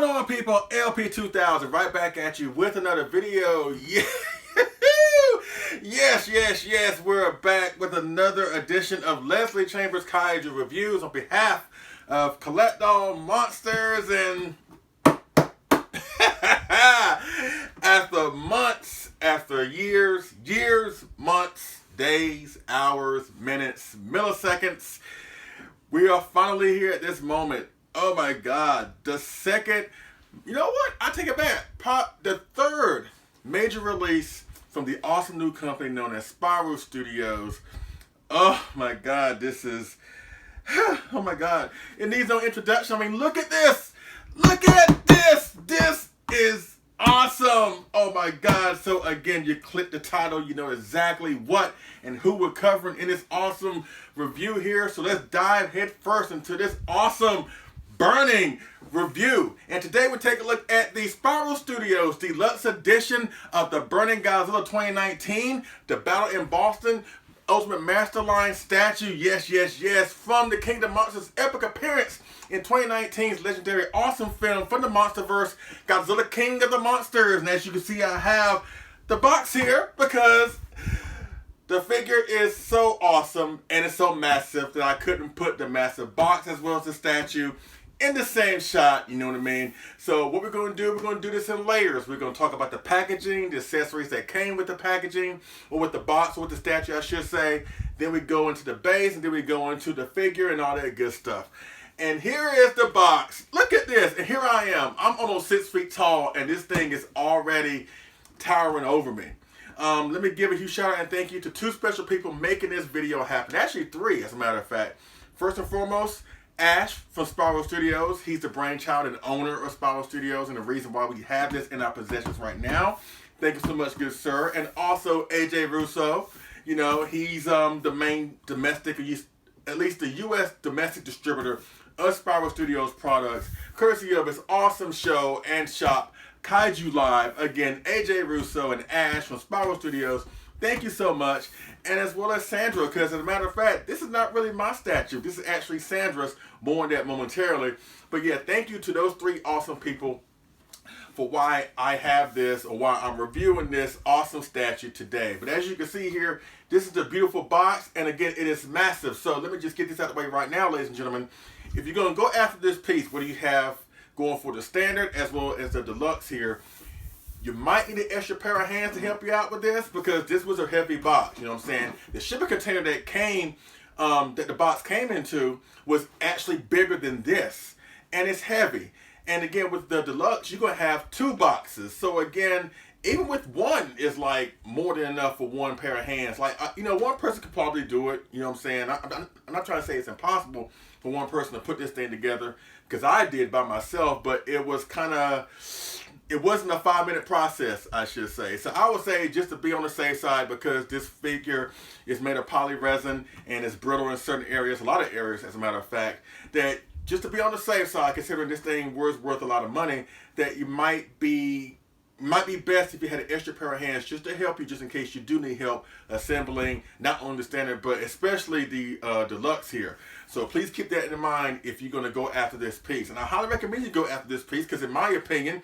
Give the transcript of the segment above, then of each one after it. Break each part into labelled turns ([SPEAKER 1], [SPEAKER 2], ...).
[SPEAKER 1] going on, people? LP2000 right back at you with another video. Yeah. Yes, we're back with another edition of Leslie Chambers Kaiju Reviews on behalf of Collectible Monsters. And after months, after years, months, days, hours, minutes, milliseconds, we are finally here at this moment. Oh my God, the second, you know what? I take it back. The third major release from the awesome new company known as Spyro Studios. Oh my God, this is, oh my God. It needs no introduction. I mean, look at this. Look at this. This is awesome. Oh my God. So again, you click the title, you know exactly what and who we're covering in this awesome review here. So let's dive head first into this awesome Burning review. And today we take a look at the Spyro Studios Deluxe Edition of the Burning Godzilla 2019, the Battle in Boston Ultimate Masterline statue. Yes, from the Kingdom Monsters' epic appearance in 2019's legendary awesome film from the Monsterverse Godzilla King of the Monsters. And as you can see, I have the box here because the figure is so awesome and it's so massive that I couldn't put the massive box as well as the statue in the same shot, you know what I mean? So what we're going to do, we're going to do this in layers. We're going to talk about the packaging, the accessories that came with the packaging, or with the box, or with the statue, I should say. Then we go into the base, and then we go into the figure and all that good stuff. And here is the box. Look at this. And here I am. I'm almost 6 feet tall, and this thing is already towering over me. Let me give a huge shout out and thank you to two special people making this video happen. Actually, three, as a matter of fact. First and foremost, Ash from Spyro Studios. He's the brainchild and owner of Spyro Studios and the reason why we have this in our possessions right now. Thank you so much, good sir. And also AJ Russo. You know, he's the main domestic, at least the U.S. domestic distributor of Spyro Studios products, courtesy of his awesome show and shop, Kaiju Live. Again, AJ Russo and Ash from Spyro Studios. Thank you so much. And as well as Sandra, because as a matter of fact, this is not really my statue. This is actually Sandra's, more on that momentarily. But yeah, thank you to those three awesome people for why I have this, or why I'm reviewing this awesome statue today. But as you can see here, this is a beautiful box, and again, it is massive. So let me just get this out of the way right now, ladies and gentlemen. If you're going to go after this piece, what do you have going for the standard as well as the deluxe here? You might need an extra pair of hands to help you out with this because this was a heavy box, you know what I'm saying? The shipping container that came, that the box came into was actually bigger than this, and it's heavy. And again, with the deluxe, you're gonna have two boxes. So again, even with one is like more than enough for one pair of hands. Like, you know, one person could probably do it, you know what I'm saying? I'm not trying to say it's impossible for one person to put this thing together because I did by myself, but it was kind of, it wasn't a 5-minute process, I should say. So I would say just to be on the safe side, because this figure is made of poly resin and it's brittle in certain areas, a lot of areas as a matter of fact, that just to be on the safe side, considering this thing was worth a lot of money, that you might be best if you had an extra pair of hands just to help you, just in case you do need help assembling not only the standard but especially the deluxe here. So please keep that in mind if you're going to go after this piece. And I highly recommend you go after this piece because in my opinion,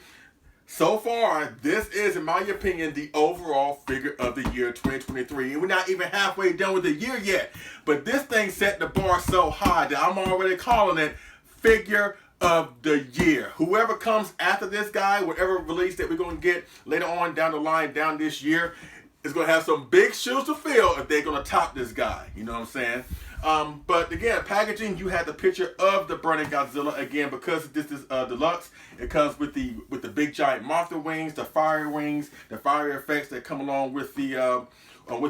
[SPEAKER 1] so far, this is, in my opinion, the overall figure of the year 2023. And we're not even halfway done with the year yet. But this thing set the bar so high that I'm already calling it figure of the year. Whoever comes after this guy, whatever release that we're going to get later on down the line, down this year, is going to have some big shoes to fill if they're going to top this guy. You know what I'm saying? But again, packaging, you have the picture of the Burning Godzilla. Again, because this is deluxe, it comes with the big giant monster wings, the fire wings, the fire effects that come along with the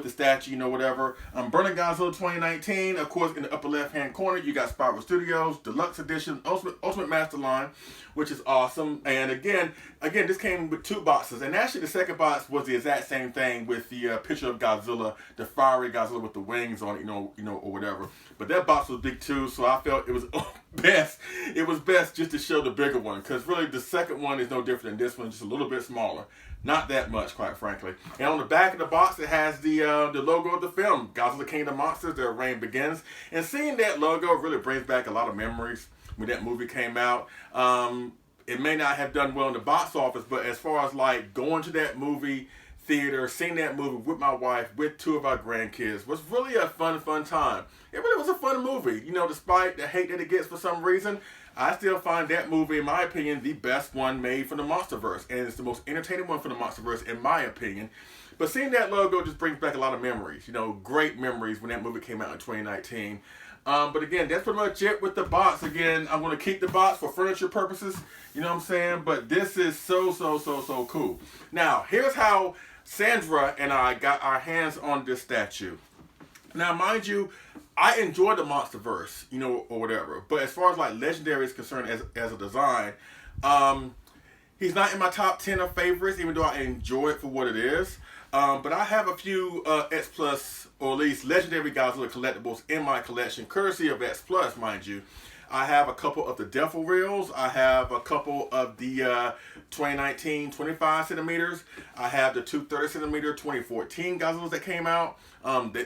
[SPEAKER 1] statue, you know, whatever. Burning Godzilla 2019, of course, in the upper left-hand corner, you got Spyro Studios, Deluxe Edition, Ultimate Masterline, which is awesome. And again, this came with two boxes. And actually, the second box was the exact same thing with the picture of Godzilla, the fiery Godzilla with the wings on it, you know, or whatever. But that box was big too, so I felt it was best. It was best just to show the bigger one, because really the second one is no different than this one, just a little bit smaller. Not that much, quite frankly. And on the back of the box, it has the logo of the film, Godzilla King of the Monsters, Their Reign Begins. And seeing that logo really brings back a lot of memories when that movie came out. it may not have done well in the box office, but as far as like going to that movie theater, seeing that movie with my wife, with 2 of our grandkids, was really a fun time. It really was a fun movie. You know, despite the hate that it gets for some reason, I still find that movie, in my opinion, the best one made for the Monsterverse. And it's the most entertaining one for the Monsterverse, in my opinion. But seeing that logo just brings back a lot of memories. You know, great memories when that movie came out in 2019. But again, that's pretty much it with the box. Again, I'm going to keep the box for furniture purposes. You know what I'm saying? But this is so cool. Now, here's how Sandra and I got our hands on this statue. Now, mind you, I enjoy the Monsterverse, you know, or whatever. But as far as like Legendary is concerned as a design, he's not in my top 10 of favorites, even though I enjoy it for what it is. But I have a few X Plus, or at least Legendary Godzilla collectibles in my collection, courtesy of X Plus, mind you. I have a couple of the Devil Reels. I have a couple of the 2019 25 centimeters. I have the 230 centimeter 2014 Godzillas that came out.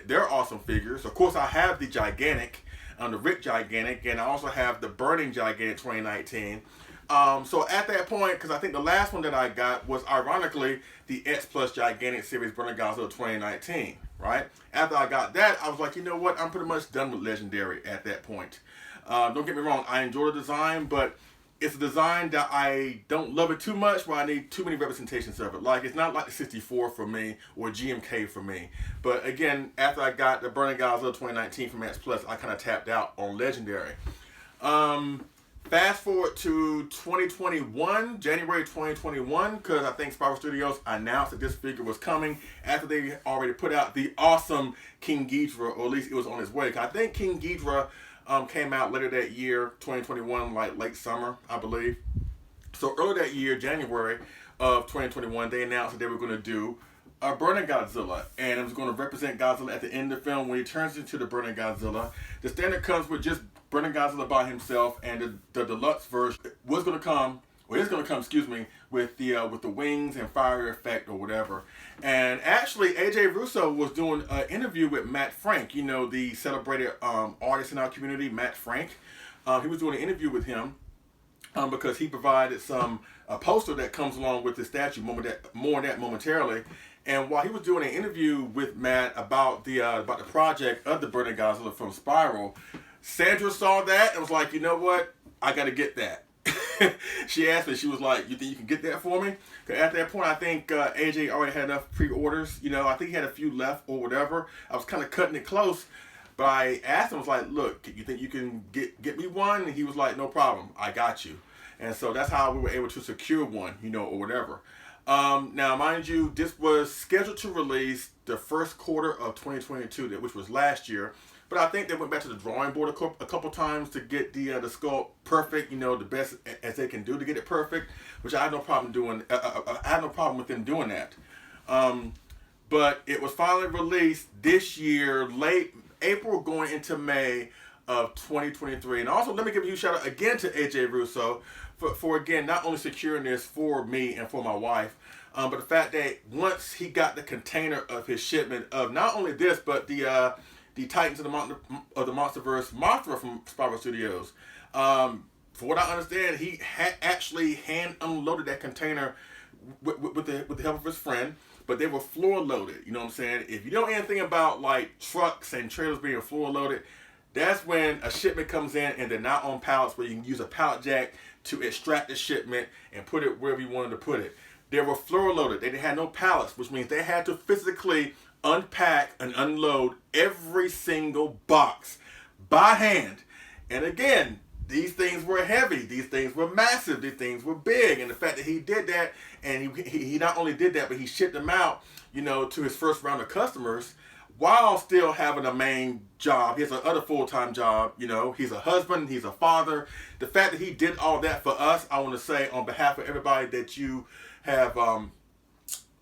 [SPEAKER 1] They're awesome figures. Of course, I have the Gigantic, the Rick Gigantic, and I also have the Burning Gigantic 2019. So at that point, because I think the last one that I got was ironically the X Plus Gigantic Series Burning Godzilla 2019, right? After I got that, I was like, you know what? I'm pretty much done with Legendary at that point. Don't get me wrong, I enjoy the design, but it's a design that I don't love it too much, where I need too many representations of it. Like, it's not like the 64 for me or GMK for me. But again, after I got the Burning Godzilla 2019 from X Plus, I kind of tapped out on Legendary. Fast forward to 2021, January 2021, because I think Spiral Studios announced that this figure was coming after they already put out the awesome King Ghidorah, or at least it was on its way. I think King Ghidorah came out later that year, 2021, like late summer, I believe. So earlier that year, January of 2021, they announced that they were going to do a Burning Godzilla, and it was going to represent Godzilla at the end of the film when he turns into the Burning Godzilla. The standard comes with just Burning Godzilla by himself, and the deluxe version is going to come, excuse me, with the wings and fire effect or whatever. And actually, AJ Russo was doing an interview with Matt Frank, you know, the celebrated artist in our community, Matt Frank. He was doing an interview with him because he provided a poster that comes along with the statue. More on that momentarily. And while he was doing an interview with Matt about the project of the Burning Godzilla from Spiral, Sandra saw that and was like, you know what? I got to get that. She asked me, she was like, you think you can get that for me? Because at that point, I think AJ already had enough pre-orders. You know, I think he had a few left or whatever. I was kind of cutting it close. But I asked him, I was like, look, you think you can get me one? And he was like, no problem. I got you. And so that's how we were able to secure one, you know, or whatever. Now, mind you, this was scheduled to release the first quarter of 2022, which was last year. But I think they went back to the drawing board a couple times to get the sculpt perfect, you know, the best as they can do to get it perfect, which I had no problem doing. I had no problem with them doing that. But it was finally released this year, late April going into May of 2023. And also, let me give a huge shout out again to AJ Russo for again, not only securing this for me and for my wife, but the fact that once he got the container of his shipment of not only this, but the Titans of the Monsterverse Mothra from Spiral Studios. For what I understand, he had actually hand unloaded that container with the help of his friend, but they were floor loaded. You know what I'm saying? If you know anything about like trucks and trailers being floor loaded, that's when a shipment comes in and they're not on pallets where you can use a pallet jack to extract the shipment and put it wherever you wanted to put it. They were floor loaded. They had no pallets, which means they had to physically unpack and unload every single box by hand. And again, these things were heavy, these things were massive, these things were big. And the fact that he did that, and he not only did that, but he shipped them out, you know, to his first round of customers while still having a main job. He has another full-time job, you know, he's a husband, he's a father. The fact that he did all that for us, I want to say on behalf of everybody that you have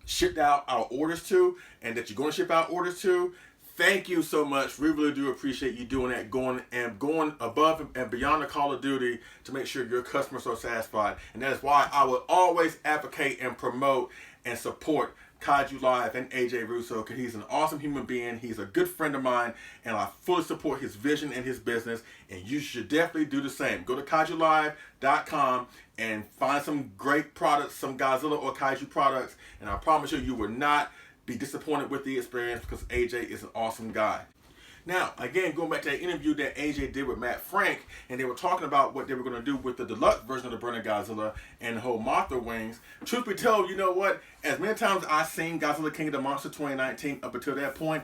[SPEAKER 1] shipped out our orders to, and that you're going to ship out orders to, thank you so much. We really do appreciate you doing that, going above and beyond the call of duty to make sure your customers are satisfied. And that is why I will always advocate and promote and support Kaiju Live and AJ Russo, because he's an awesome human being. He's a good friend of mine, and I fully support his vision and his business, and you should definitely do the same. Go to kaijulive.com and find some great products, some Godzilla or Kaiju products, and I promise you, you will not be disappointed with the experience, because AJ is an awesome guy. Now, again, going back to that interview that AJ did with Matt Frank, and they were talking about what they were going to do with the deluxe version of the Burning Godzilla and the whole Mothra wings. Truth be told, you know what? As many times I've seen Godzilla King of the Monsters 2019 up until that point,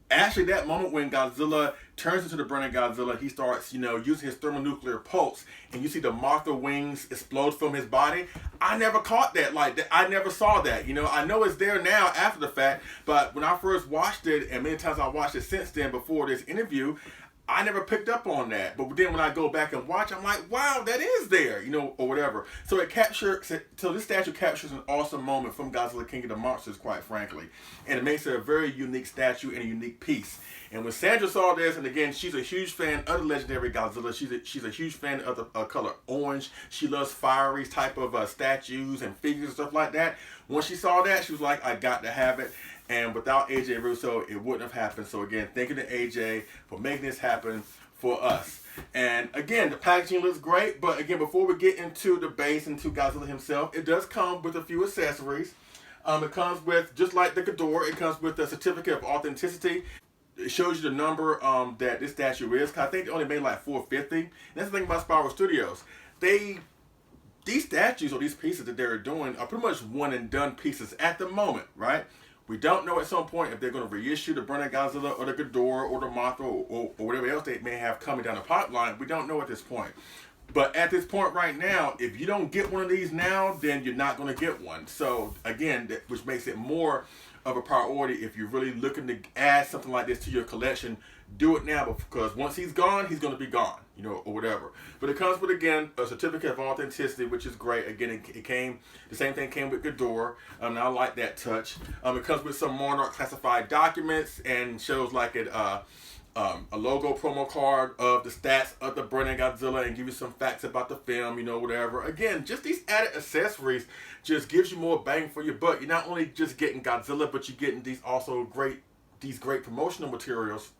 [SPEAKER 1] actually that moment when Godzilla turns into the Burning Godzilla, he starts, using his thermonuclear pulse, and you see the Mothra wings explode from his body. I never caught that like that. I never saw that. I know it's there now after the fact, but when I first watched it, and many times I watched it since then before this interview, I never picked up on that. But then when I go back and watch, I'm like, wow, that is there, or whatever. So this statue captures an awesome moment from Godzilla King of the Monsters, quite frankly. And it makes it a very unique statue and a unique piece. And when Sandra saw this, and again, she's a huge fan of the Legendary Godzilla. She's a huge fan of the color orange. She loves fiery type of statues and figures and stuff like that. When she saw that, she was like, I got to have it. And without AJ Russo, it wouldn't have happened. So again, thank you to AJ for making this happen for us. And again, the packaging looks great. But again, before we get into the base and to Godzilla himself, it does come with a few accessories. It comes with, just like the Ghidorah, it comes with a certificate of authenticity. It shows you the number that this statue is. I think they only made like 450. And that's the thing about Spiral Studios. These statues or these pieces that they're doing are pretty much one and done pieces at the moment, right? We don't know at some point if they're going to reissue the Burning Godzilla or the Ghidorah or the Mothra or whatever else they may have coming down the pipeline. We don't know at this point. But at this point right now, if you don't get one of these now, then you're not going to get one. So again, which makes it more of a priority. If you're really looking to add something like this to your collection, do it now, because once he's gone, he's going to be gone, or whatever. But it comes with, again, a certificate of authenticity, which is great. Again, the same thing came with Ghidorah, and I like that touch. It comes with some Monarch classified documents and shows like a logo promo card of the stats of the Burning Godzilla and give you some facts about the film, whatever. Again, just these added accessories just gives you more bang for your buck. You're not only just getting Godzilla, but you're getting these great promotional materials,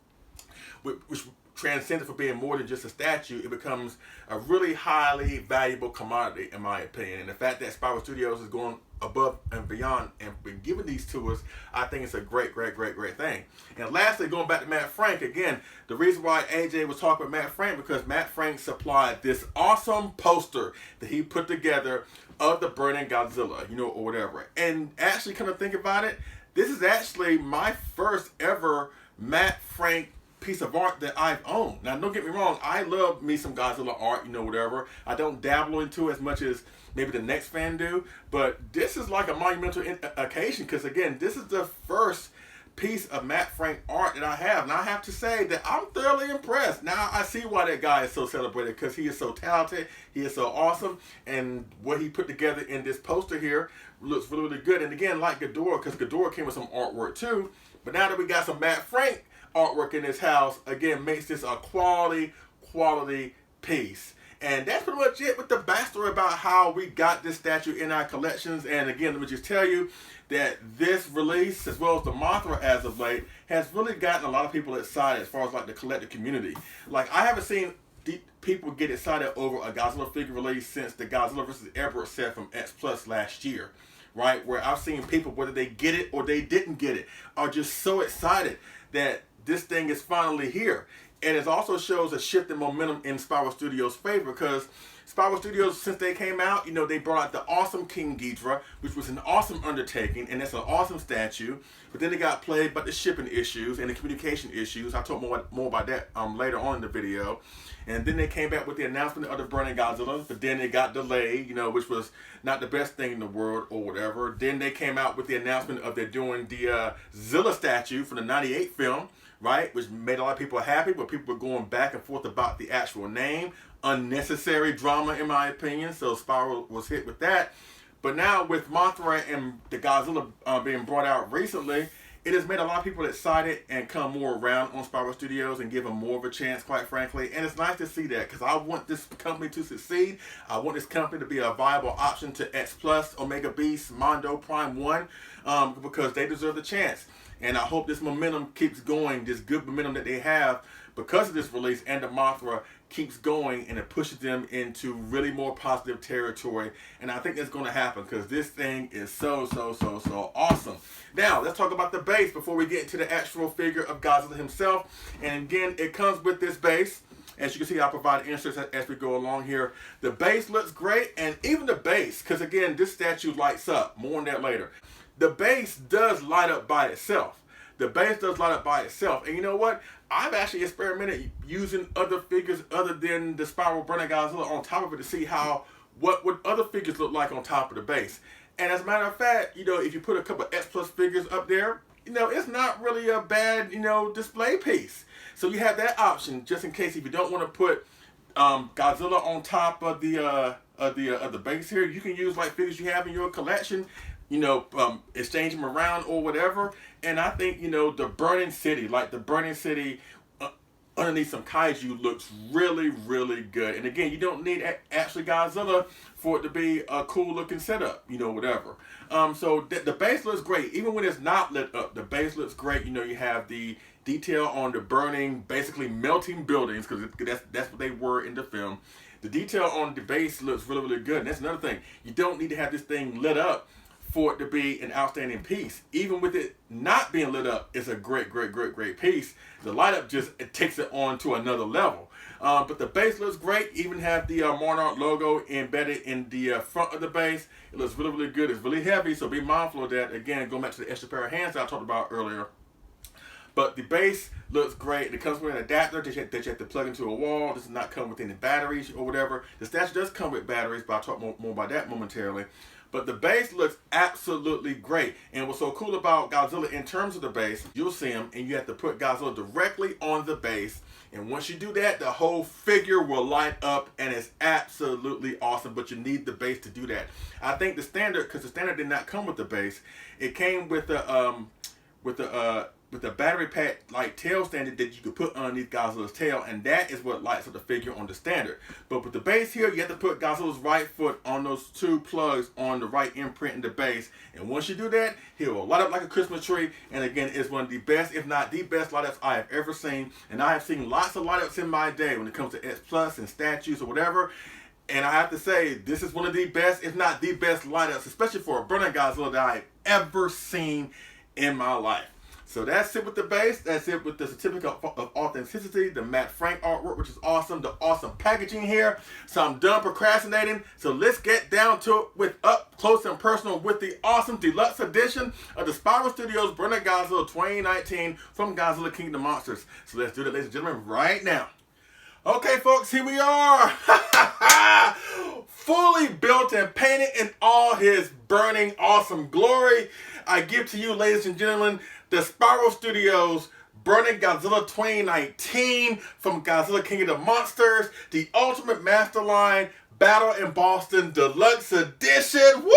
[SPEAKER 1] which transcends it for being more than just a statue. It becomes a really highly valuable commodity, in my opinion. And the fact that Spiral Studios is going above and beyond and been giving these to us, I think it's a great thing. And lastly, going back to Matt Frank, again, the reason why AJ was talking with Matt Frank, because Matt Frank supplied this awesome poster that he put together of the Burning Godzilla, or whatever. And actually, come to think about it, this is actually my first ever Matt Frank piece of art that I've owned. Now, don't get me wrong, I love me some Godzilla art, whatever. I don't dabble into it as much as maybe the next fan do, but this is like a monumental occasion, because again, this is the first piece of Matt Frank art that I have, and I have to say that I'm thoroughly impressed. Now, I see why that guy is so celebrated, because he is so talented, he is so awesome, and what he put together in this poster here looks really good. And again, like Ghidorah, because Ghidorah came with some artwork too, but now that we got some Matt Frank artwork in this house, again, makes this a quality piece. And that's pretty much it with the backstory about how we got this statue in our collections. And again, let me just tell you that this release, as well as the Mothra as of late, has really gotten a lot of people excited as far as like the collector community. Like, I haven't seen people get excited over a Godzilla figure release since the Godzilla vs. Everett set from X Plus last year. Right? Where I've seen people, whether they get it or they didn't get it, are just so excited that this thing is finally here. And it also shows a shift in momentum in Spiral Studios' favor, because Spiral Studios, since they came out, they brought out the awesome King Ghidorah, which was an awesome undertaking, and that's an awesome statue. But then they got plagued by the shipping issues and the communication issues. I'll talk more about that later on in the video. And then they came back with the announcement of the Burning Godzilla, but then it got delayed, which was not the best thing in the world or whatever. Then they came out with the announcement of they're doing the Zilla statue from the '98 film, right? Which made a lot of people happy, but people were going back and forth about the actual name. Unnecessary drama, in my opinion. So Spiral was hit with that. But now with Mothra and the Godzilla being brought out recently, it has made a lot of people excited and come more around on Spiral Studios and give them more of a chance, quite frankly. And it's nice to see that because I want this company to succeed. I want this company to be a viable option to X Plus, Omega Beast, Mondo Prime 1, because they deserve the chance. And I hope this momentum keeps going, this good momentum that they have because of this release, and the Mothra keeps going, and it pushes them into really more positive territory. And I think that's going to happen because this thing is so awesome. Now, let's talk about the base before we get into the actual figure of Godzilla himself. And again, it comes with this base. As you can see, I provide inserts as we go along here. The base looks great, and even the base, because again, this statue lights up. More on that later. The base does light up by itself. The base does light up by itself. And you know what? I've actually experimented using other figures other than the Spiral Burning Godzilla on top of it to see what would other figures look like on top of the base. And as a matter of fact, you know, if you put a couple X Plus figures up there, you know, it's not really a bad, you know, display piece. So you have that option just in case if you don't want to put Godzilla on top of the base here. You can use like figures you have in your collection, you know, exchange them around or whatever. And I think, you know, the Burning City, like the Burning City underneath some kaiju looks really good. And again, you don't need actually Godzilla for it to be a cool looking setup, you know, whatever. So the base looks great. Even when it's not lit up, the base looks great. You know, you have the detail on the burning, basically melting buildings, because that's what they were in the film. The detail on the base looks really good. And that's another thing. You don't need to have this thing lit up for it to be an outstanding piece. Even with it not being lit up, it's a great piece. The light up just takes it on to another level. But the base looks great. Even have the Monarch logo embedded in the front of the base. It looks really good. It's really heavy, so be mindful of that. Again, going back to the extra pair of hands I talked about earlier. But the base looks great. It comes with an adapter that you have to plug into a wall. This does not come with any batteries or whatever. The statue does come with batteries, but I'll talk more about that momentarily. But the base looks absolutely great. And what's so cool about Godzilla in terms of the base, you'll see him and you have to put Godzilla directly on the base. And once you do that, the whole figure will light up and it's absolutely awesome. But you need the base to do that. I think the standard, because the standard did not come with the base, it came with the battery pack like tail standard that you could put underneath Godzilla's tail, and that is what lights up the figure on the standard. But with the base here, you have to put Godzilla's right foot on those two plugs on the right imprint in the base, and once you do that, he will light up like a Christmas tree. And again, it's one of the best, if not the best, light ups I have ever seen. And I have seen lots of light ups in my day when it comes to X Plus and statues or whatever. And I have to say, this is one of the best, if not the best light ups, especially for a Burning Godzilla, that I've ever seen in my life. So that's it with the base. That's it with the certificate of authenticity, the Matt Frank artwork, which is awesome, the awesome packaging here. So I'm done procrastinating. So let's get down to it with up close and personal with the awesome deluxe edition of the Spiral Studios Burning Godzilla 2019 from Godzilla King of the Monsters. So let's do that, ladies and gentlemen, right now. Okay, folks, here we are. Fully built and painted in all his burning awesome glory. I give to you, ladies and gentlemen, the Spiral Studios Burning Godzilla 2019 from Godzilla King of the Monsters, the Ultimate Masterline Battle in Boston Deluxe Edition. Woo!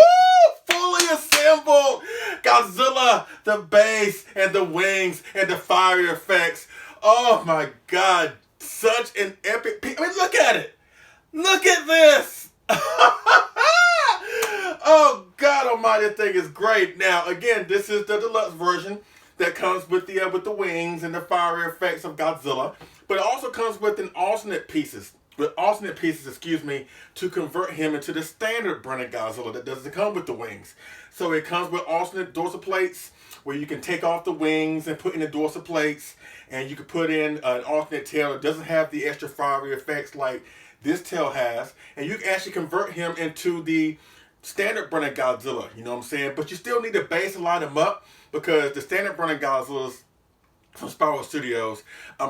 [SPEAKER 1] Fully assembled Godzilla, the base and the wings and the fire effects. Oh my God, such an epic piece. I mean, look at it. Look at this. Oh God almighty, this thing is great. Now again, this is the deluxe version that comes with the wings and the fiery effects of Godzilla, but it also comes with alternate pieces, to convert him into the standard Burning Godzilla that doesn't come with the wings. So it comes with alternate dorsal plates where you can take off the wings and put in the dorsal plates, and you can put in an alternate tail that doesn't have the extra fiery effects like this tail has, and you can actually convert him into the standard Burning Godzilla, you know what I'm saying? But you still need the base to light him up, because the standard Burning Godzillas from Spiral Studios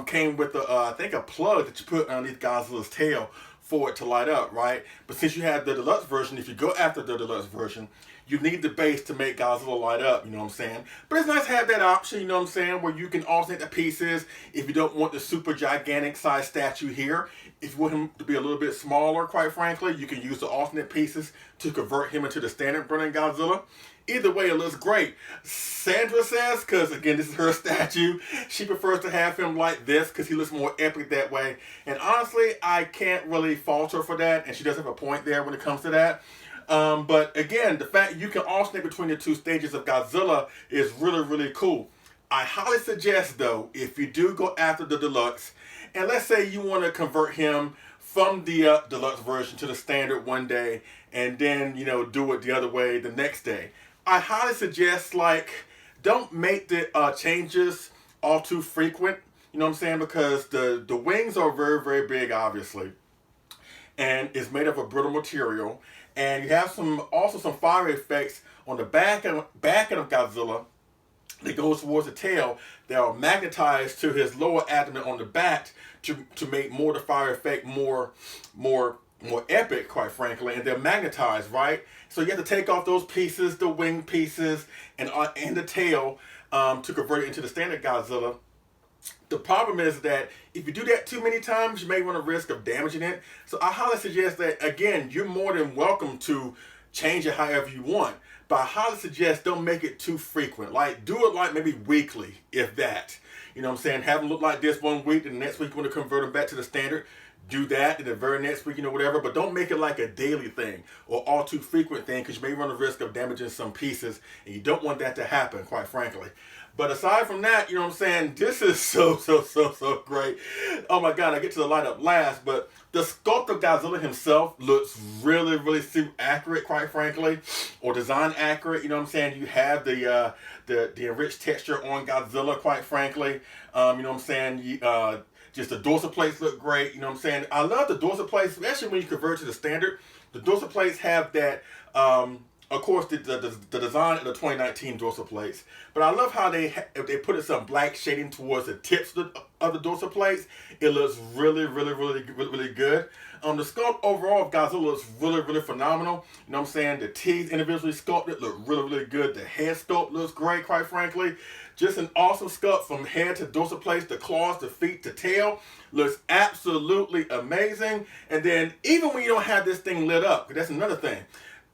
[SPEAKER 1] came with I think a plug that you put underneath Godzilla's tail for it to light up, right? But since you have the deluxe version, if you go after the deluxe version, you need the base to make Godzilla light up, you know what I'm saying? But it's nice to have that option, you know what I'm saying, where you can alternate the pieces if you don't want the super gigantic size statue here. If you want him to be a little bit smaller, quite frankly, you can use the alternate pieces to convert him into the standard Burning Godzilla. Either way, it looks great. Sandra says, because again, this is her statue, she prefers to have him like this because he looks more epic that way. And honestly, I can't really fault her for that, and she does have a point there when it comes to that. But again, the fact you can alternate between the two stages of Godzilla is really, really cool. I highly suggest, though, if you do go after the Deluxe, and let's say you want to convert him from the Deluxe version to the standard one day, and then, do it the other way the next day, I highly suggest, don't make the changes all too frequent, you know what I'm saying, because the wings are very, very big, obviously, and it's made of a brittle material, and you have also some fire effects on the back end of Godzilla that goes towards the tail that are magnetized to his lower abdomen on the back to make more the fire effect more epic, quite frankly, and they're magnetized, right? So you have to take off those pieces, the wing pieces, and the tail to convert it into the standard Godzilla. The problem is that if you do that too many times, you may run a risk of damaging it. So I highly suggest that, again, you're more than welcome to change it however you want. But I highly suggest don't make it too frequent. Do it maybe weekly, if that. You know what I'm saying? Have them look like this one week, and the next week you want to convert them back to the standard. Do that, and the very next week, whatever. But don't make it like a daily thing or all too frequent thing, because you may run the risk of damaging some pieces, and you don't want that to happen, quite frankly. But aside from that, you know what I'm saying, this is so great. Oh my God, I get to the light up last, but the sculpt of Godzilla himself looks really, really super accurate, quite frankly, or design accurate. You know what I'm saying? You have the enriched texture on Godzilla, quite frankly. You know what I'm saying? Just the dorsal plates look great. You know what I'm saying? I love the dorsal plates, especially when you convert to the standard. The dorsal plates have that. Of course, the design of the 2019 dorsal plates, but I love how they put some black shading towards the tips of the dorsal plates. It looks really, really, really, really, really good. The sculpt overall of Godzilla looks really, really phenomenal. You know what I'm saying? The teeth individually sculpted look really, really good. The head sculpt looks great, quite frankly. Just an awesome sculpt from head to dorsal plates, the claws, the feet, the tail. Looks absolutely amazing. And then even when you don't have this thing lit up, because that's another thing.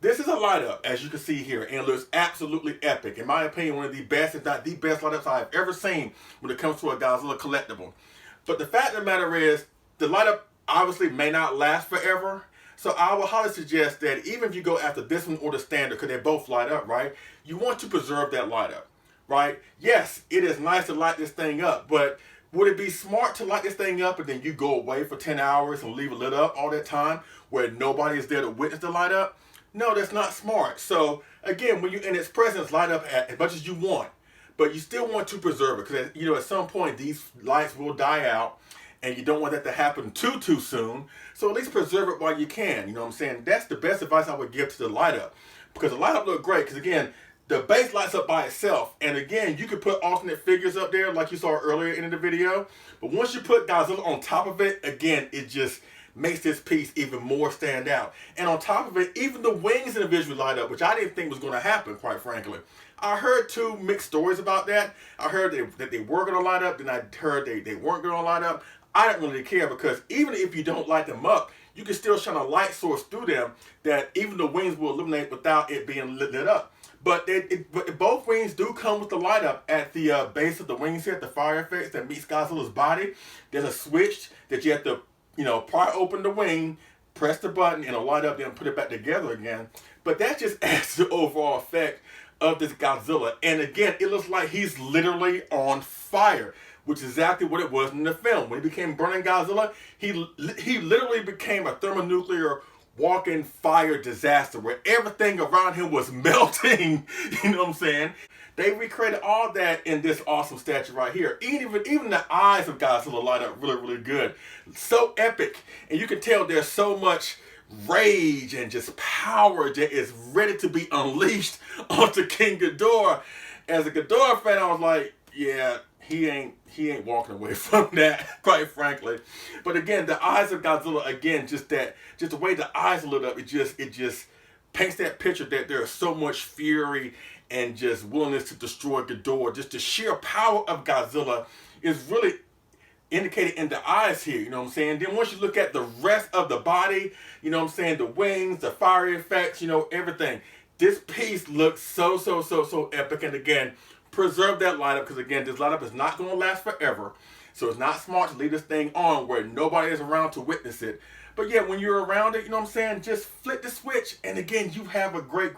[SPEAKER 1] This is a light up, as you can see here, and it looks absolutely epic. In my opinion, one of the best, if not the best light ups I've ever seen when it comes to a Godzilla collectible. But the fact of the matter is, the light up obviously may not last forever. So I would highly suggest that even if you go after this one or the standard, because they both light up, right? You want to preserve that light up, right? Yes, it is nice to light this thing up, but would it be smart to light this thing up and then you go away for 10 hours and leave it lit up all that time where nobody is there to witness the light up? No, that's not smart. So again, when you're in its presence, light up as much as you want, but you still want to preserve it because at some point these lights will die out, and you don't want that to happen too soon. So at least preserve it while you can. You know what I'm saying? That's the best advice I would give to the light up, because the light up look great. Because again, the base lights up by itself, and again, you could put alternate figures up there like you saw earlier in the video. But once you put Godzilla on top of it, again, it just makes this piece even more stand out. And on top of it, even the wings individually light up, which I didn't think was going to happen, quite frankly. I heard two mixed stories about that. I heard that they were going to light up, then I heard they weren't going to light up. I don't really care, because even if you don't light them up, you can still shine a light source through them that even the wings will illuminate without it being lit up. But both wings do come with the light up at the base of the wing set, the fire effects that meets Godzilla's body. There's a switch that you have to pry open the wing, press the button, and it'll light up, then put it back together again. But that just adds to the overall effect of this Godzilla. And again, it looks like he's literally on fire, which is exactly what it was in the film. When he became Burning Godzilla, he literally became a thermonuclear walking fire disaster where everything around him was melting. You know what I'm saying? They recreated all that in this awesome statue right here. Even the eyes of Godzilla light up really, really good. So epic. And you can tell there's so much rage and just power that is ready to be unleashed onto King Ghidorah. As a Ghidorah fan, I was like, yeah, he ain't walking away from that, quite frankly. But again, the eyes of Godzilla, again, just the way the eyes are lit up, it just paints that picture that there is so much fury and just willingness to destroy Ghidorah. Just the sheer power of Godzilla is really indicated in the eyes here, you know what I'm saying? Then once you look at the rest of the body, you know what I'm saying, the wings, the fire effects, everything. This piece looks so epic. And again, preserve that light up, because again, this light up is not going to last forever. So it's not smart to leave this thing on where nobody is around to witness it. But yeah, when you're around it, you know what I'm saying, just flip the switch, and again, you have a great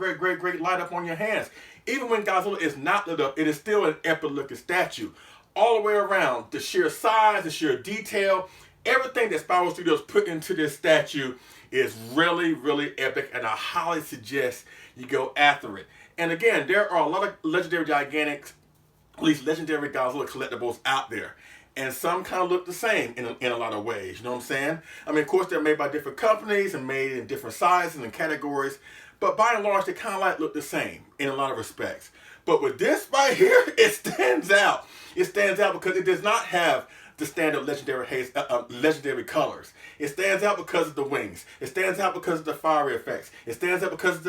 [SPEAKER 1] light up on your hands. Even when Godzilla is not lit up, it is still an epic looking statue. All the way around, the sheer size, the sheer detail, everything that Spiral Studios put into this statue is really epic, and I highly suggest you go after it. And again, there are a lot of legendary gigantic, at least legendary Godzilla collectibles out there. And some kind of look the same in a lot of ways, you know what I'm saying? I mean, of course, they're made by different companies and made in different sizes and categories, but by and large, they kind of like look the same in a lot of respects. But with this right here, it stands out. It stands out because it does not have the standard legendary colors. It stands out because of the wings. It stands out because of the fiery effects. It stands out because of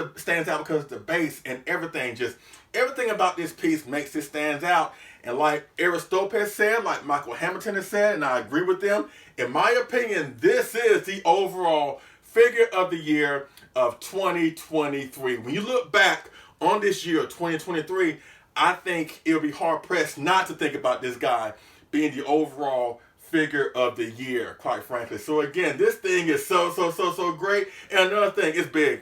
[SPEAKER 1] the base, and everything about this piece makes it stand out. And like Aristopes said, like Michael Hamilton has said, and I agree with them, in my opinion, this is the overall figure of the year of 2023. When you look back on this year of 2023, I think it'll be hard pressed not to think about this guy being the overall figure of the year, quite frankly. So again, this thing is so great. And another thing, it's big.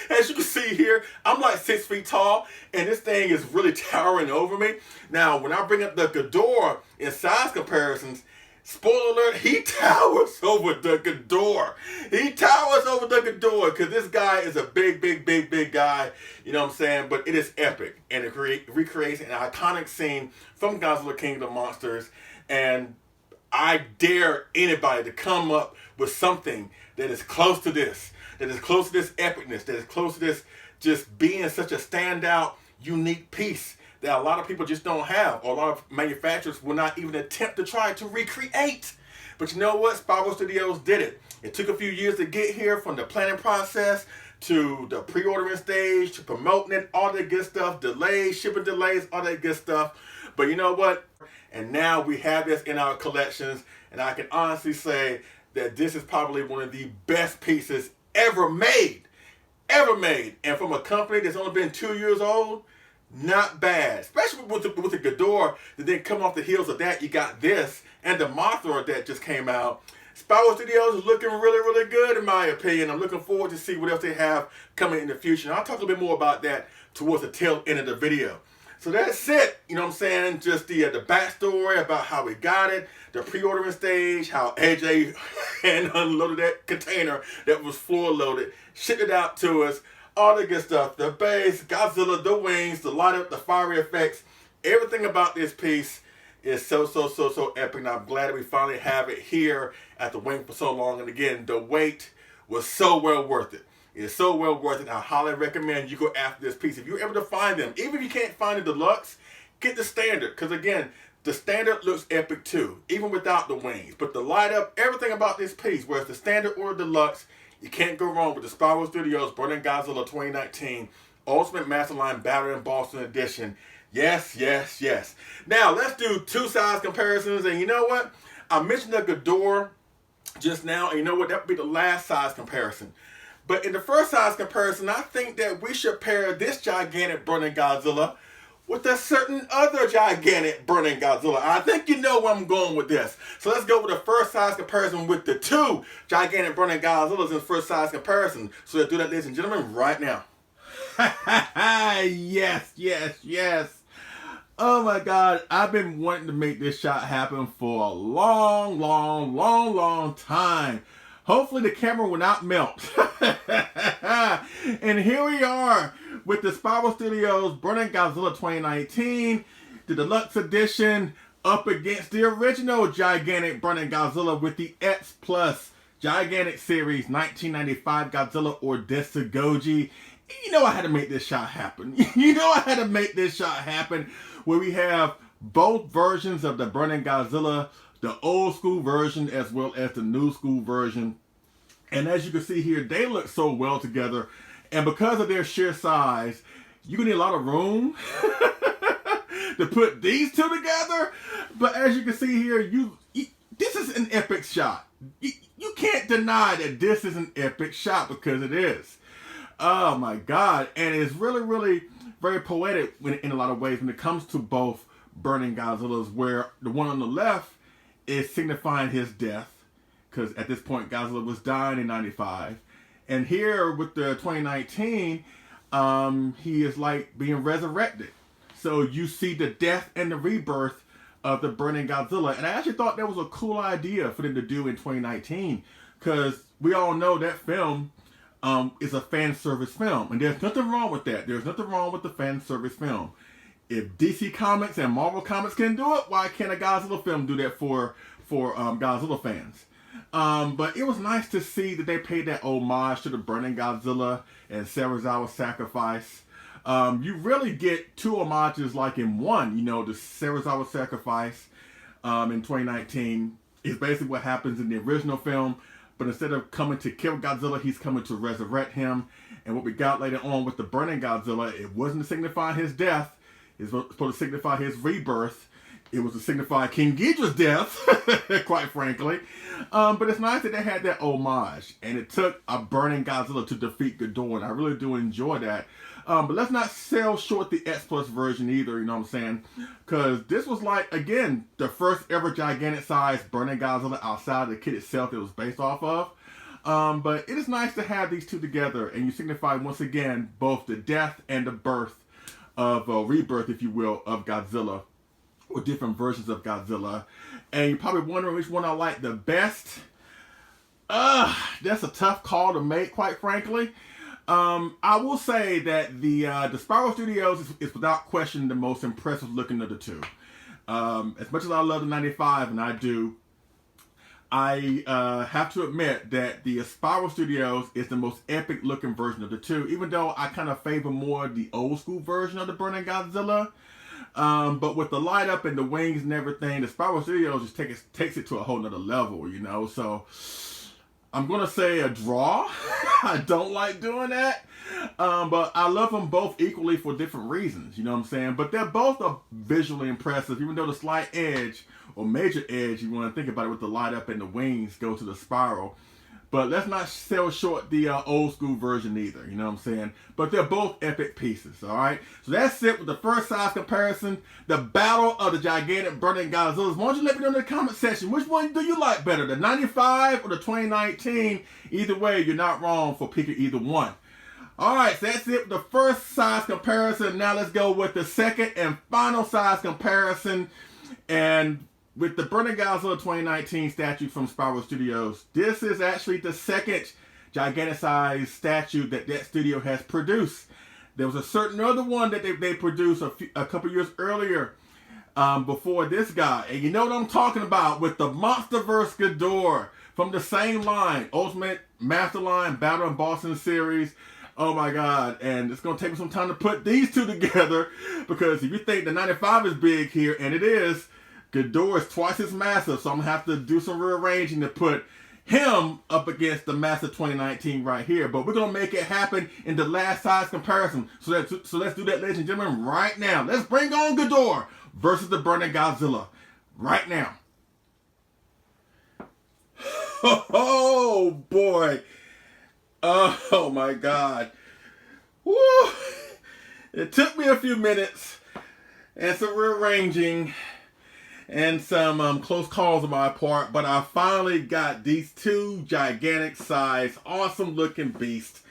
[SPEAKER 1] As you can see here, I'm like 6 feet tall, and this thing is really towering over me. Now, when I bring up the Ghidorah in size comparisons, spoiler alert, he towers over the Ghidorah. He towers over the Ghidorah, because this guy is a big guy, you know what I'm saying? But it is epic, and it recreates an iconic scene from Godzilla King of the Monsters, and I dare anybody to come up with something that is close to this, that is close to this epicness, that is close to this just being such a standout, unique piece that a lot of people just don't have, or a lot of manufacturers will not even attempt to try to recreate. But you know what? Spiral Studios did it. It took a few years to get here, from the planning process to the pre-ordering stage to promoting it, all that good stuff, delays, shipping delays, all that good stuff. But you know what? And now we have this in our collections, and I can honestly say that this is probably one of the best pieces ever made. And from a company that's only been 2 years old, not bad. Especially with the Ghidorah that then come off the heels of that, you got this and the Mothra that just came out. Spiral Studios is looking really good in my opinion. I'm looking forward to see what else they have coming in the future. And I'll talk a little bit more about that towards the tail end of the video. So that's it, you know what I'm saying? Just the backstory about how we got it, the pre-ordering stage, how AJ hand unloaded that container that was floor loaded, shipped it out to us, all the good stuff, the base, Godzilla, the wings, the light up, the fiery effects, everything about this piece is so epic. And I'm glad that we finally have it here after waiting for so long. And again, the wait was so well worth it. It's so well worth it. I highly recommend you go after this piece. If you're able to find them, even if you can't find the Deluxe, get the Standard. Because again, the Standard looks epic too, even without the wings. But the light up, everything about this piece, whether it's the Standard or the Deluxe, you can't go wrong with the Spiral Studios Burning Godzilla 2019 Ultimate Masterline Battery and Boston Edition. Yes. Now, let's do two size comparisons. And you know what? I mentioned the Ghidorah just now, and you know what? That would be the last size comparison. But in the first size comparison, I think that we should pair this gigantic Burning Godzilla with a certain other gigantic Burning Godzilla. I think you know where I'm going with this. So let's go with the first size comparison with the two gigantic Burning Godzillas in the first size comparison. So let's do that, ladies and gentlemen, right now. Yes. Oh my God, I've been wanting to make this shot happen for a long time. Hopefully the camera will not melt. And here we are with the Spiral Studios Burning Godzilla 2019, the Deluxe Edition, up against the original gigantic Burning Godzilla with the X Plus Gigantic Series 1995 Godzilla or Desugoji. You know I had to make this shot happen. Where we have both versions of the Burning Godzilla, the old school version as well as the new school version. And as you can see here, they look so well together. And because of their sheer size, you're going to need a lot of room to put these two together. But as you can see here, this is an epic shot. You can't deny that this is an epic shot because it is. Oh my God. And it's really, really very poetic in a lot of ways when it comes to both Burning Godzillas, where the one on the left is signifying his death, because at this point Godzilla was dying in 95. And here with the 2019, he is like being resurrected. So you see the death and the rebirth of the Burning Godzilla. And I actually thought that was a cool idea for them to do in 2019, because we all know that film is a fan service film. And there's nothing wrong with that. There's nothing wrong with the fan service film. If DC Comics and Marvel Comics can do it, why can't a Godzilla film do that for Godzilla fans? But it was nice to see that they paid that homage to the Burning Godzilla and Serizawa's sacrifice. You really get two homages like in one. You know, the Serizawa sacrifice in 2019 is basically what happens in the original film. But instead of coming to kill Godzilla, he's coming to resurrect him. And what we got later on with the Burning Godzilla, it wasn't to signify his death. It was supposed to signify his rebirth. It was to signify King Ghidorah's death, quite frankly. But it's nice that they had that homage. And it took a Burning Godzilla to defeat Ghidorah. And I really do enjoy that. But let's not sell short the X Plus version either, you know what I'm saying? Because this was like, again, the first ever gigantic size Burning Godzilla outside of the kit itself it was based off of. But it is nice to have these two together. And you signify, once again, both the death and the birth of, rebirth, if you will, of Godzilla. Or different versions of Godzilla. And you're probably wondering which one I like the best. That's a tough call to make, quite frankly. I will say that the Spiral Studios is without question the most impressive looking of the two. As much as I love the 95, and I do, I have to admit that the Spiral Studios is the most epic looking version of the two, even though I kind of favor more the old school version of the Burning Godzilla. But with the light up and the wings and everything, the Spiral Studios just takes it to a whole nother level, you know. So I'm going to say a draw. I don't like doing that. But I love them both equally for different reasons, you know what I'm saying? But they're both visually impressive, even though the slight edge, or major edge, you want to think about it with the light up and the wings go to the Spiral. But let's not sell short the old school version either, you know what I'm saying? But they're both epic pieces, all right? So that's it with the first size comparison, the battle of the gigantic Burning Godzillas. Why don't you let me know in the comment section, which one do you like better, the 95 or the 2019? Either way, you're not wrong for picking either one. All right, so that's it with the first size comparison. Now let's go with the second and final size comparison. And with the Burning Godzilla 2019 statue from Spiral Studios, this is actually the second gigantic size statue that studio has produced. There was a certain other one that they produced a couple years earlier before this guy. And you know what I'm talking about with the Monsterverse Ghidorah from the same line, Ultimate Masterline Battle in Boston series. Oh my God, and it's going to take me some time to put these two together, because if you think the 95 is big here, and it is, Ghidorah is twice as massive, so I'm going to have to do some rearranging to put him up against the massive 2019 right here. But we're going to make it happen in the last size comparison. So let's do that, ladies and gentlemen, right now. Let's bring on Ghidorah versus the Burning Godzilla right now. Oh, boy. Oh, my God. Woo. It took me a few minutes and some rearranging and some close calls on my part, but I finally got these two gigantic size, awesome looking beasts,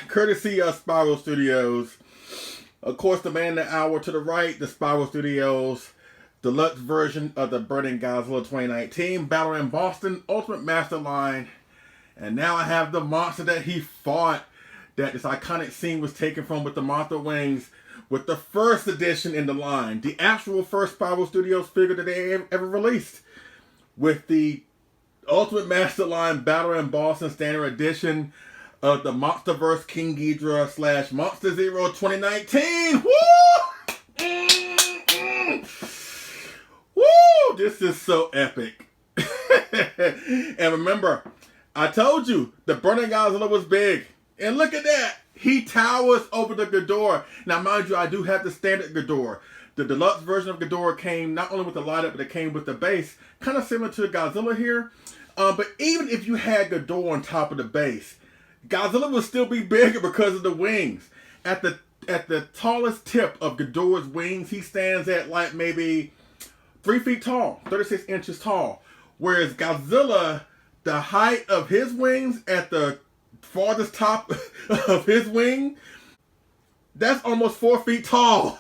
[SPEAKER 1] courtesy of Spiral Studios. Of course, the man of the hour to the right, the Spiral Studios Deluxe version of the Burning Godzilla 2019, Battle in Boston, Ultimate Masterline. And now I have the monster that he fought, that this iconic scene was taken from with the monster wings, with the first edition in the line, the actual first Spiral Studios figure that they ever released, with the Ultimate Masterline Battle in Boston Standard Edition of the Monsterverse King Ghidorah / Monster Zero 2019. Woo! Woo! This is so epic. And remember, I told you the Burning Godzilla was big, and look at that. He towers over the Ghidorah. Now, mind you, I do have the standard Ghidorah. The deluxe version of Ghidorah came not only with the light up, but it came with the base. Kind of similar to Godzilla here. But even if you had Ghidorah on top of the base, Godzilla will still be bigger because of the wings. At the tallest tip of Ghidorah's wings, he stands at like maybe 3 feet tall, 36 inches tall. Whereas Godzilla, the height of his wings at the farthest top of his wing, that's almost 4 feet tall.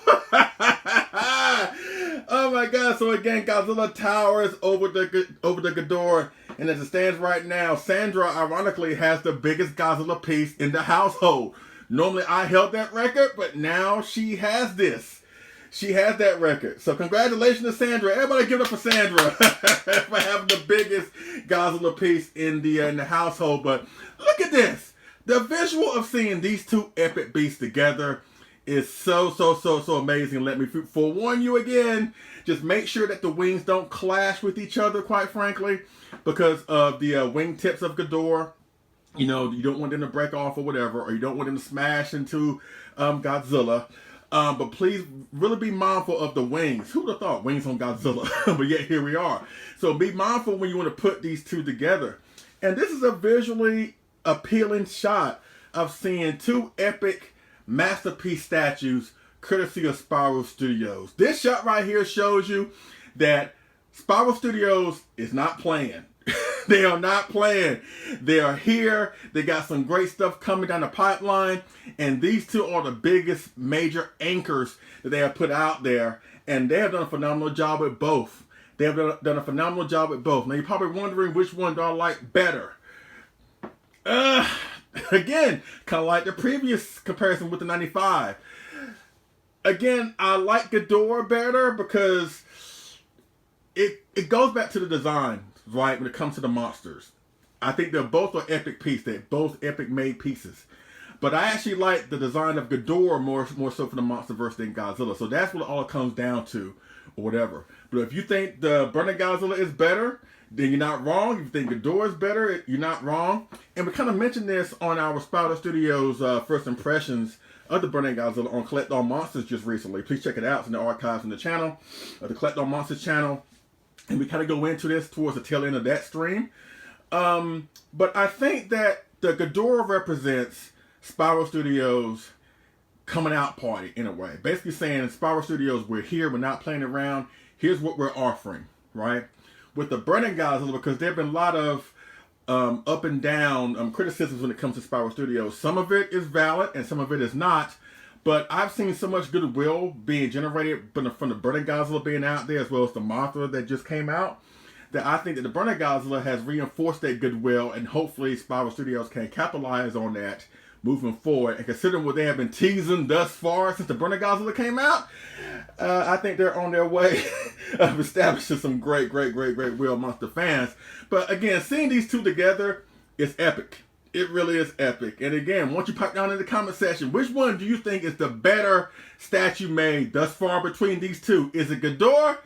[SPEAKER 1] Oh my God. So again, Godzilla towers over the Ghidorah. And as it stands right now, Sandra ironically has the biggest Godzilla piece in the household. Normally I held that record, but now she has this. She has that record. So congratulations to Sandra. Everybody give it up for Sandra for having the biggest Godzilla piece in the household. But look at this. The visual of seeing these two epic beasts together is so amazing. Let me forewarn you again. Just make sure that the wings don't clash with each other, quite frankly, because of the wing tips of Ghidorah. You know, you don't want them to break off or whatever, or you don't want them to smash into Godzilla. But please really be mindful of the wings. Who would have thought wings on Godzilla? But yet here we are. So be mindful when you want to put these two together. And this is a visually appealing shot of seeing two epic masterpiece statues courtesy of Spiral Studios. This shot right here shows you that Spiral Studios is not playing. They are not playing. They are here. They got some great stuff coming down the pipeline. And these two are the biggest major anchors that they have put out there. And they have done a phenomenal job with both. They have done a phenomenal job with both. Now you're probably wondering which one do I like better. Again, kind of like the previous comparison with the 95. Again, I like Ghidorah better because it goes back to the design, right, when it comes to the monsters. I think they're both an epic piece. They're both epic made pieces. But I actually like the design of Ghidorah more so for the Monsterverse than Godzilla. So that's what it all comes down to, or whatever. But if you think the Burning Godzilla is better, then you're not wrong. If you think Ghidorah is better, you're not wrong. And we kind of mentioned this on our Spiral Studios first impressions of the Burning Godzilla on Collect All Monsters just recently. Please check it out. It's in the archives on the channel, the Collect All Monsters channel. And we kind of go into this towards the tail end of that stream. But I think that the Ghidorah represents Spiral Studios' coming out party in a way. Basically saying, Spiral Studios, we're here, we're not playing around. Here's what we're offering, right? With the Burning Godzilla, because there have been a lot of up and down criticisms when it comes to Spiral Studios. Some of it is valid and some of it is not. But I've seen so much goodwill being generated from the Burning Godzilla being out there, as well as the Mothra that just came out, that I think that the Burning Godzilla has reinforced that goodwill, and hopefully Spiral Studios can capitalize on that moving forward. And considering what they have been teasing thus far since the Burning Godzilla came out, I think they're on their way of establishing some great Real Monster fans. But again, seeing these two together is epic. It really is epic. And again, once you pipe down in the comment section, which one do you think is the better statue made thus far between these two? Is it Ghidorah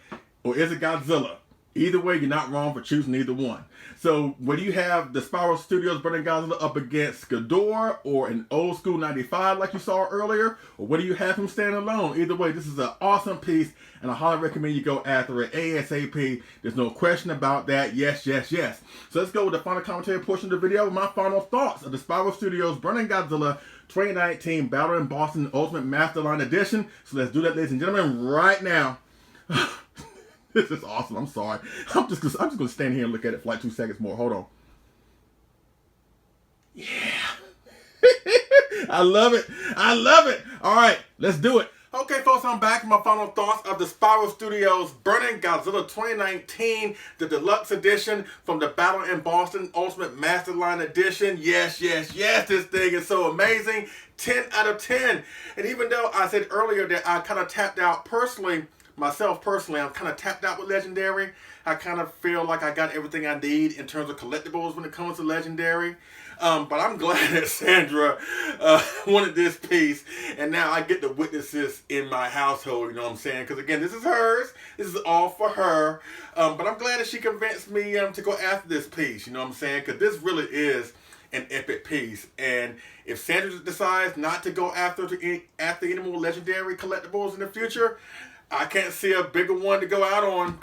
[SPEAKER 1] or is it Godzilla? Either way, you're not wrong for choosing either one. So whether you have the Spiral Studios Burning Godzilla up against Ghidorah or an old school 95 like you saw earlier, or whether you have him stand alone, either way, this is an awesome piece, and I highly recommend you go after it ASAP. There's no question about that. Yes. So let's go with the final commentary portion of the video with my final thoughts of the Spiral Studios Burning Godzilla 2019 Battle in Boston Ultimate Masterline Edition. So let's do that, ladies and gentlemen, right now. This is awesome. I'm sorry. I'm just gonna stand here and look at it for like 2 seconds more. Hold on. Yeah. I love it. All right, let's do it. Okay, folks, I'm back with my final thoughts of the Spiral Studios Burning Godzilla 2019, the Deluxe Edition from the Battle in Boston Ultimate Masterline Edition. Yes. This thing is so amazing. 10 out of 10. And even though I said earlier that I kind of tapped out myself personally, I'm kind of tapped out with Legendary. I kind of feel like I got everything I need in terms of collectibles when it comes to Legendary. But I'm glad that Sandra wanted this piece, and now I get to witness this in my household, you know what I'm saying? Because again, this is hers. This is all for her. But I'm glad that she convinced me to go after this piece, you know what I'm saying? Because this really is an epic piece. And if Sandra decides not to go after any more Legendary collectibles in the future, I can't see a bigger one to go out on,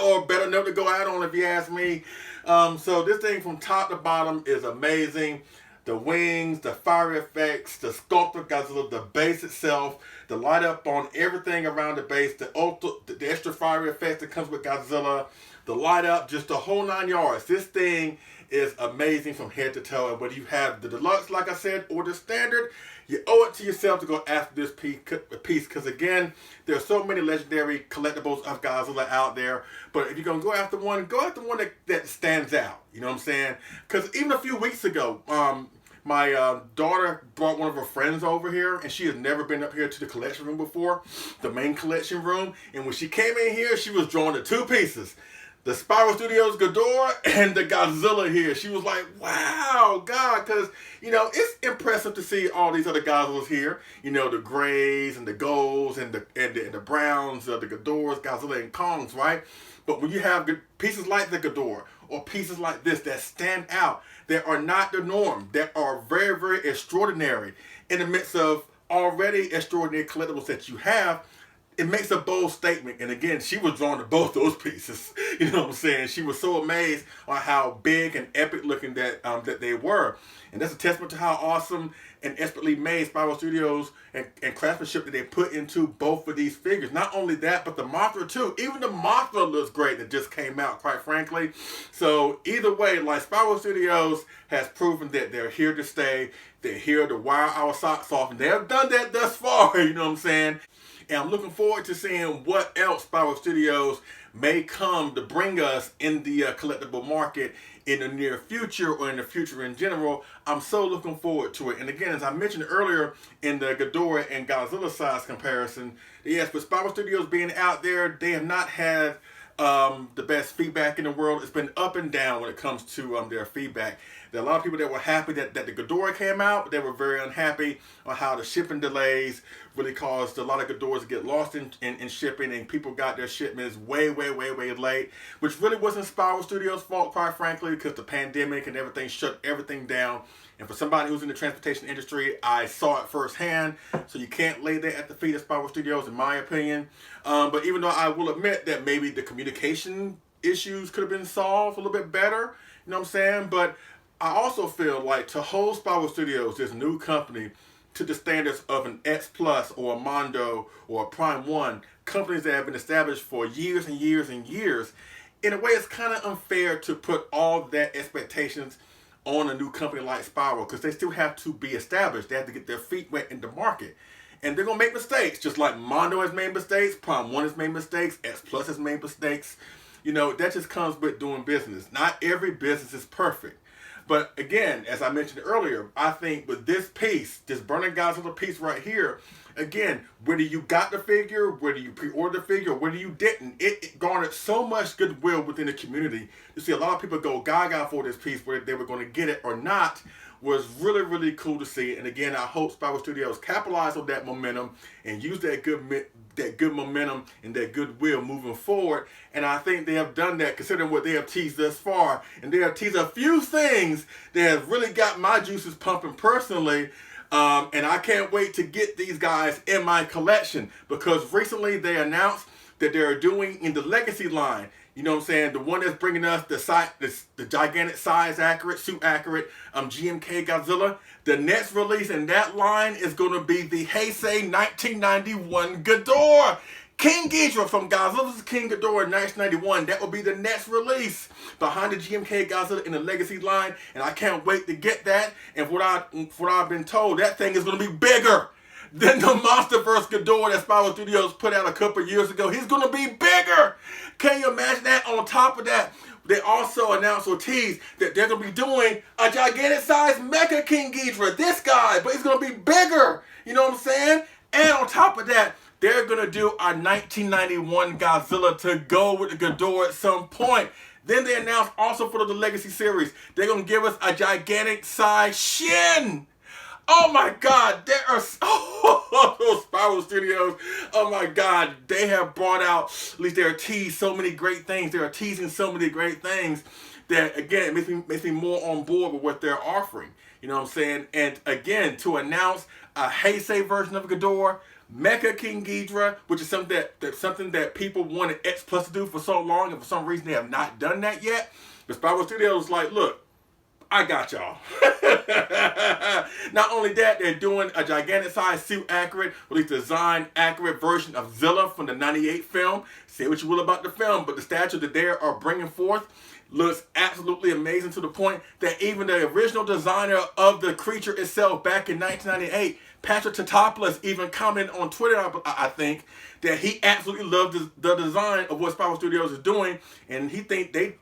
[SPEAKER 1] or a better note to go out on if you ask me. So this thing from top to bottom is amazing. the wings, the fire effects, the sculpted Godzilla, the base itself, the light up on everything around the base, the extra fire effects that comes with Godzilla, the light up, just the whole 9 yards. This thing is amazing from head to toe. And whether you have the deluxe, like I said, or the standard, you owe it to yourself to go after this piece. Because again, there are so many legendary collectibles of Godzilla out there. But if you're going to go after one that stands out. You know what I'm saying? Because even a few weeks ago, my daughter brought one of her friends over here, and she has never been up here to the collection room before, the main collection room. And when she came in here, she was drawn to 2 pieces. The Spyro Studios Ghidorah and the Godzilla here. She was like, wow, God, because, you know, it's impressive to see all these other Godzillas here. You know, the grays and the golds and the browns, the Ghidorahs, Godzilla and Kongs, right? But when you have pieces like the Ghidorah or pieces like this that stand out, that are not the norm, that are very, very extraordinary in the midst of already extraordinary collectibles that you have, it makes a bold statement. And again, she was drawn to both those pieces. You know what I'm saying? She was so amazed on how big and epic looking that they were. And that's a testament to how awesome and expertly made Spyro Studios and craftsmanship that they put into both of these figures. Not only that, but the Mothra too. Even the Mothra looks great that just came out, quite frankly. So either way, like, Spyro Studios has proven that they're here to stay. They're here to wire our socks off. And they have done that thus far, you know what I'm saying? And I'm looking forward to seeing what else Spyro Studios may come to bring us in the collectible market in the near future, or in the future in general. I'm so looking forward to it. And again, as I mentioned earlier in the Ghidorah and Godzilla size comparison, yes, with Spyro Studios being out there, they have not had the best feedback in the world. It's been up and down when it comes to their feedback. There are a lot of people that were happy that the Ghidorah came out, but they were very unhappy on how the shipping delays really caused a lot of Ghidorahs to get lost in shipping, and people got their shipments way late, which really wasn't Spyro Studios' fault, quite frankly, because the pandemic and everything shut everything down. And for somebody who's in the transportation industry, I saw it firsthand, so you can't lay that at the feet of Spyro Studios, in my opinion. But even though I will admit that maybe the communication issues could have been solved a little bit better, you know what I'm saying? But I also feel like to hold Spyro Studios, this new company, to the standards of an X Plus or a Mondo or a Prime 1, companies that have been established for years and years and years, in a way it's kind of unfair to put all that expectations on a new company like Spyro, because they still have to be established. They have to get their feet wet in the market. And they're going to make mistakes, just like Mondo has made mistakes, Prime 1 has made mistakes, X Plus has made mistakes. You know, that just comes with doing business. Not every business is perfect. But again, as I mentioned earlier, I think with this piece, this Burning Godzilla piece right here, again, whether you got the figure, whether you pre-ordered the figure, or whether you didn't, it garnered so much goodwill within the community. You see a lot of people go gaga for this piece, whether they were going to get it or not, was really cool to see. And again, I hope Spyro Studios capitalize on that momentum and use that good momentum and that goodwill moving forward. And I think they have done that, considering what they have teased thus far. And they have teased a few things that have really got my juices pumping personally. And I can't wait to get these guys in my collection, because recently they announced that they're doing in the Legacy line, you know what I'm saying, the one that's bringing us the gigantic size accurate, suit accurate GMK Godzilla. The next release in that line is going to be the Heisei 1991 Ghidorah. King Ghidorah from Godzilla's King Ghidorah 1991. That will be the next release behind the GMK Godzilla in the Legacy line, and I can't wait to get that. And what I've been told, that thing is going to be bigger than the Monsterverse Ghidorah that Spyro Studios put out a couple years ago. He's going to be bigger. Can you imagine that? On top of that, they also announced or teased that they're going to be doing a gigantic size Mecha King Ghidorah. This guy, but he's going to be bigger. You know what I'm saying? And on top of that, they're going to do a 1991 Godzilla to go with the Ghidorah at some point. Then they announced also for the Legacy series, they're going to give us a gigantic size Shin. Oh my God, there are those Spyro Studios. Oh my God, they have brought out, at least they are teased so many great things. They are teasing so many great things that, again, it makes me more on board with what they're offering. You know what I'm saying? And again, to announce a Heisei version of Ghidorah, Mecha King Ghidorah, which is something that people wanted X Plus to do for so long, and for some reason they have not done that yet. But Spyro Studios is like, look, I got y'all. Not only that, they're doing a gigantic size suit accurate, or at least design accurate version of Zilla from the '98 film. Say what you will about the film, but the statue that they are bringing forth looks absolutely amazing, to the point that even the original designer of the creature itself back in 1998, Patrick Tatopoulos, even commented on Twitter, I think, that he absolutely loved the design of what Spiral Studios is doing, and he thinks they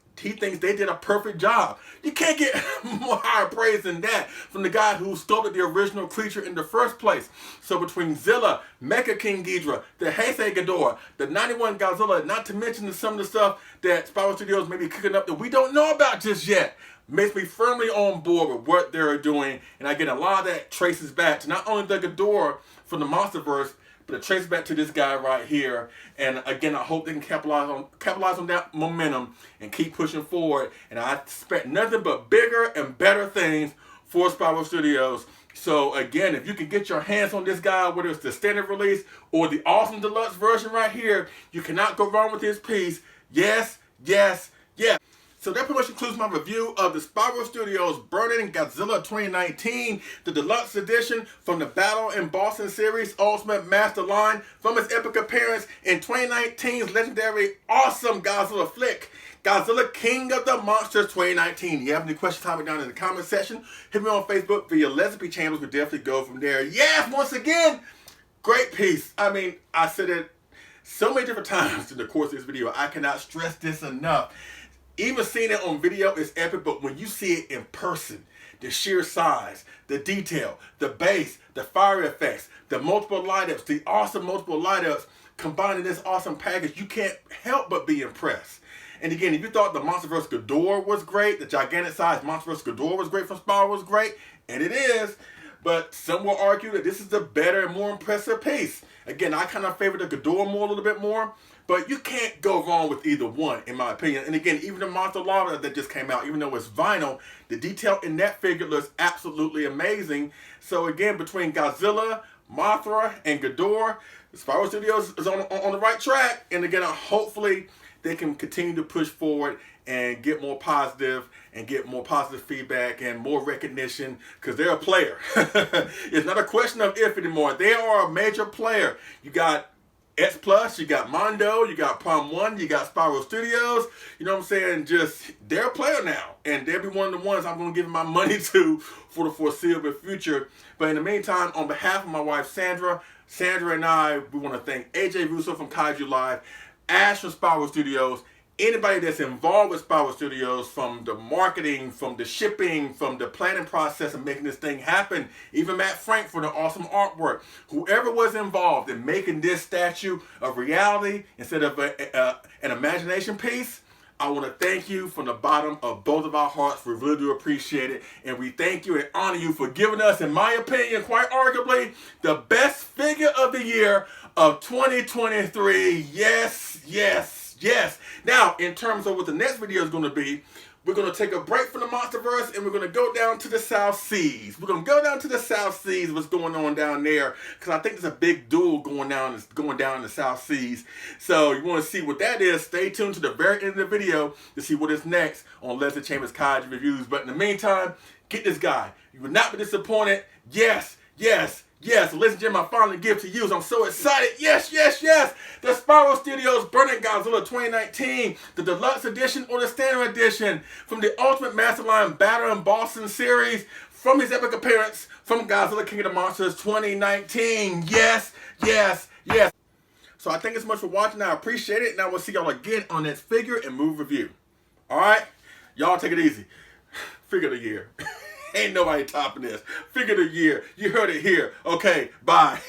[SPEAKER 1] did a perfect job. You can't get more higher praise than that from the guy who sculpted the original creature in the first place. So between Zilla, Mecha King Ghidorah, the Heisei Ghidorah, the '91 Godzilla, not to mention some of the stuff that Spiral Studios may be cooking up that we don't know about just yet, makes me firmly on board with what they're doing. And again, a lot of that traces back to not only the Ghidorah from the Monsterverse, but it traces back to this guy right here. And again, I hope they can capitalize on that momentum and keep pushing forward. And I expect nothing but bigger and better things for Spiral Studios. So again, if you can get your hands on this guy, whether it's the standard release or the awesome deluxe version right here, you cannot go wrong with this piece. Yes, yes, yes. So that pretty much concludes my review of the Spiral Studios Burning Godzilla 2019, the deluxe edition from the Battle in Boston series Ultimate Masterline, from its epic appearance in 2019's legendary awesome Godzilla flick, Godzilla King of the Monsters 2019. If you have any questions, comment down in the comment section. Hit me on Facebook via Legendary channels. We'll definitely go from there. Yes, once again, great piece. I mean, I said it so many different times in the course of this video. I cannot stress this enough. Even seeing it on video is epic, but when you see it in person, the sheer size, the detail, the base, the fire effects, the multiple light-ups, the awesome multiple light-ups combined in this awesome package, you can't help but be impressed. And again, if you thought the Monsterverse Ghidorah was great, the gigantic size Monsterverse Ghidorah was great from Spiral was great, and it is, but some will argue that this is the better and more impressive piece. Again, I kind of favor the Ghidorah more, a little bit more, but you can't go wrong with either one, in my opinion. And again, even the Monster Lava that just came out, even though it's vinyl, the detail in that figure looks absolutely amazing. So again, between Godzilla, Mothra, and Ghidorah, Spiral Studios is on the right track. And again, hopefully they can continue to push forward and get more positive feedback and more recognition, because they're a player. It's not a question of if anymore. They are a major player. You got X Plus, you got Mondo, you got Palm One, you got Spiral Studios. You know what I'm saying? Just, they're a player now. And they'll be one of the ones I'm going to give my money to for the foreseeable future. But in the meantime, on behalf of my wife Sandra and I, we want to thank AJ Russo from Kaiju Live, Ash from Spiral Studios, anybody that's involved with Spiral Studios, from the marketing, from the shipping, from the planning process of making this thing happen, even Matt Frank for the awesome artwork. Whoever was involved in making this statue a reality instead of an imagination piece, I want to thank you from the bottom of both of our hearts. We really do appreciate it. And we thank you and honor you for giving us, in my opinion, quite arguably, the best figure of the year of 2023. Yes, yes, yes. Now, in terms of what the next video is going to be, we're going to take a break from the Monsterverse and we're going to go down to the South Seas. We're going to go down to the South Seas, what's going on down there, because I think there's a big duel going down in the South Seas. So you want to see what that is, stay tuned to the very end of the video to see what is next on Leslie Chambers Kaiju Reviews. But in the meantime, get this guy. You will not be disappointed. Yes, yes, yes. So ladies and gentlemen, I finally give to you. I'm so excited. Yes, yes, yes. The Spiral Studios Burning Godzilla 2019, the deluxe edition or the standard edition from the Ultimate Masterline Battle in Boston series, from his epic appearance from Godzilla King of the Monsters 2019. Yes, yes, yes. So I thank you so much for watching. I appreciate it. And I will see y'all again on this figure and move review. All right? Y'all take it easy. Figure of the year. Ain't nobody topping this. Figure of the year. You heard it here. Okay, bye.